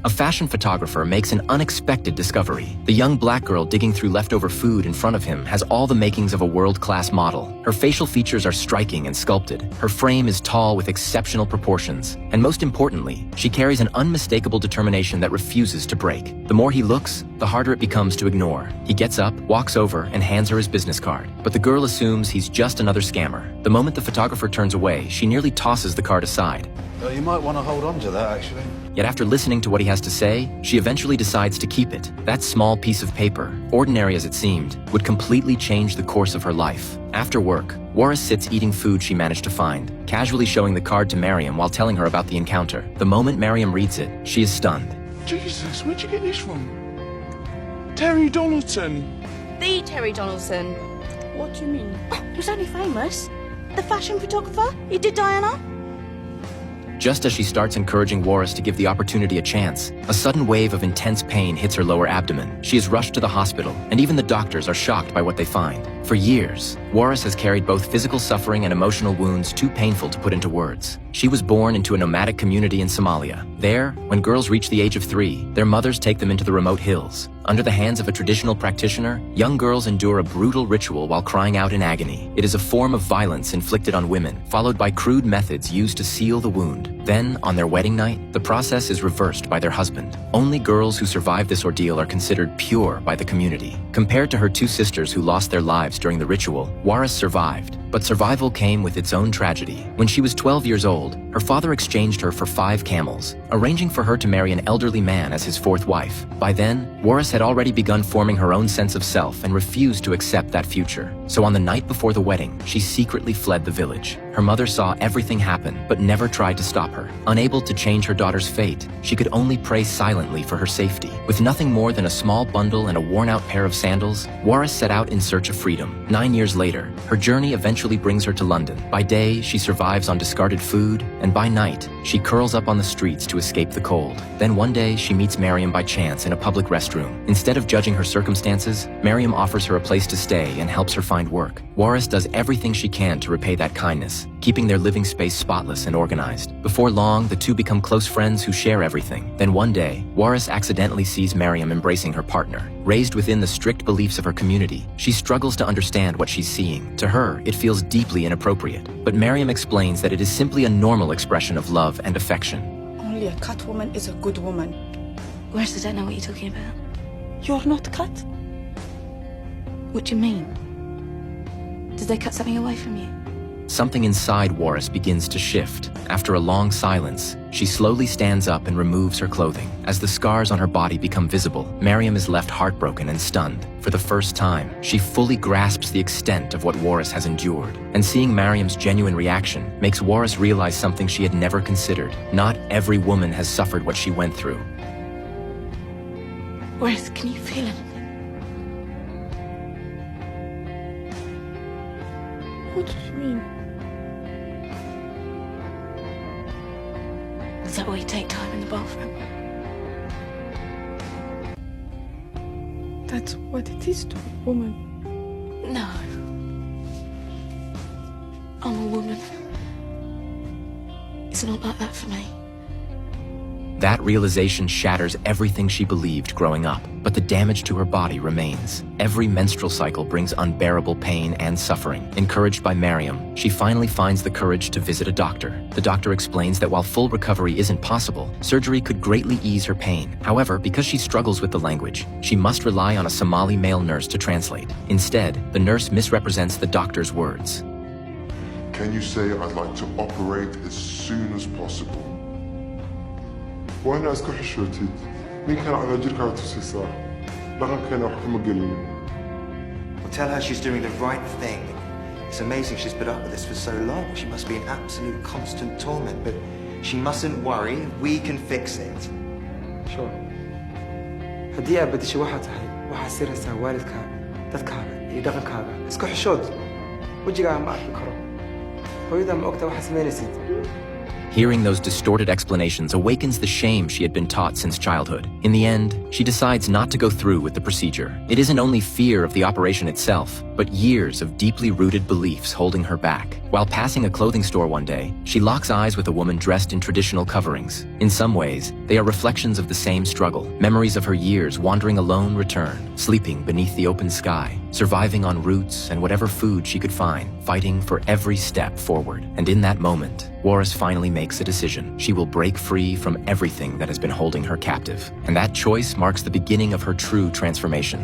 A fashion photographer makes an unexpected discovery. The young black girl digging through leftover food in front of him has all the makings of a world-class model. Her facial features are striking and sculpted. Her frame is tall with exceptional proportions. And most importantly, she carries an unmistakable determination that refuses to break. The more he looks, the harder it becomes to ignore. He gets up, walks over, and hands her his business card. But the girl assumes he's just another scammer. The moment the photographer turns away, she nearly tosses the card aside. You might want to hold on to that, actually. Yet after listening to what he has to say, she eventually decides to keep it. That small piece of paper, ordinary as it seemed, would completely change the course of her life. After work, Warris sits eating food she managed to find, casually showing the card to Miriam while telling her about the encounter. The moment Miriam reads it, she is stunned. Jesus, where'd you get this from? Terry Donaldson. The Terry Donaldson. What do you mean? He was only famous. The fashion photographer? He did Diana? Just as she starts encouraging Warris to give the opportunity a chance, a sudden wave of intense pain hits her lower abdomen. She is rushed to the hospital, and even the doctors are shocked by what they find. For years, Warris has carried both physical suffering and emotional wounds too painful to put into words. She was born into a nomadic community in Somalia. There, when girls reach the age of 3, their mothers take them into the remote hills. Under the hands of a traditional practitioner, young girls endure a brutal ritual while crying out in agony. It is a form of violence inflicted on women, followed by crude methods used to seal the wound. Then, on their wedding night, the process is reversed by their husband. Only girls who survive this ordeal are considered pure by the community. Compared to her 2 sisters who lost their lives during the ritual, Warris survived. But survival came with its own tragedy. When she was 12 years old, her father exchanged her for 5 camels, arranging for her to marry an elderly man as his 4th wife. By then, Warris had already begun forming her own sense of self and refused to accept that future. So on the night before the wedding, she secretly fled the village. Her mother saw everything happen, but never tried to stop her. Unable to change her daughter's fate, she could only pray silently for her safety. With nothing more than a small bundle and a worn-out pair of sandals, Warris set out in search of freedom. 9 years later, her journey eventually brings her to London. By day, she survives on discarded food, and by night, she curls up on the streets to escape the cold. Then one day, she meets Miriam by chance in a public restroom. Instead of judging her circumstances, Miriam offers her a place to stay and helps her find work. Warris does everything she can to repay that kindness, keeping their living space spotless and organized. Before long, the two become close friends who share everything. Then one day, Warris accidentally sees Miriam embracing her partner. Raised within the strict beliefs of her community, she struggles to understand what she's seeing. To her, it feels deeply inappropriate. But Miriam explains that it is simply a normal expression of love and affection. Only a cut woman is a good woman. Whereas I don't know what you're talking about. You're not cut. What do you mean? Did they cut something away from you? Something inside Warris begins to shift. After a long silence, she slowly stands up and removes her clothing. As the scars on her body become visible, Miriam is left heartbroken and stunned. For the first time, she fully grasps the extent of what Warris has endured. And seeing Miriam's genuine reaction makes Warris realize something she had never considered. Not every woman has suffered what she went through. Whereas, can you feel anything? What do you mean? Is that why you take time in the bathroom? That's what it is to a woman. No. I'm a woman. It's not like that for me. That realization shatters everything she believed growing up, but the damage to her body remains. Every menstrual cycle brings unbearable pain and suffering. Encouraged by Miriam, she finally finds the courage to visit a doctor. The doctor explains that while full recovery isn't possible, surgery could greatly ease her pain. However, because she struggles with the language, she must rely on a Somali male nurse to translate. Instead, the nurse misrepresents the doctor's words. Can you say I'd like to operate as soon as possible? وأنا أذكر حشوتي مين كان على جركة وتسيسا لغن كان حكم قليل. Well, tell her she's doing the right thing. It's amazing she's put up with this for so long. She must be in absolute constant torment, but she mustn't worry. We can fix it. شو هدي أبدي شو واحد هاي واحد سير هسا والدك تذكر يدغن كابا اسكو حشود وجي قاعد معك بكرو هو إذا ما أكتر واحد سمين يسيد. Hearing those distorted explanations awakens the shame she had been taught since childhood. In the end, she decides not to go through with the procedure. It isn't only fear of the operation itself, but but years of deeply rooted beliefs holding her back. While passing a clothing store one day, she locks eyes with a woman dressed in traditional coverings. In some ways, they are reflections of the same struggle. Memories of her years wandering alone return, sleeping beneath the open sky, surviving on roots and whatever food she could find, fighting for every step forward. And in that moment, Warris finally makes a decision. She will break free from everything that has been holding her captive. And that choice marks the beginning of her true transformation.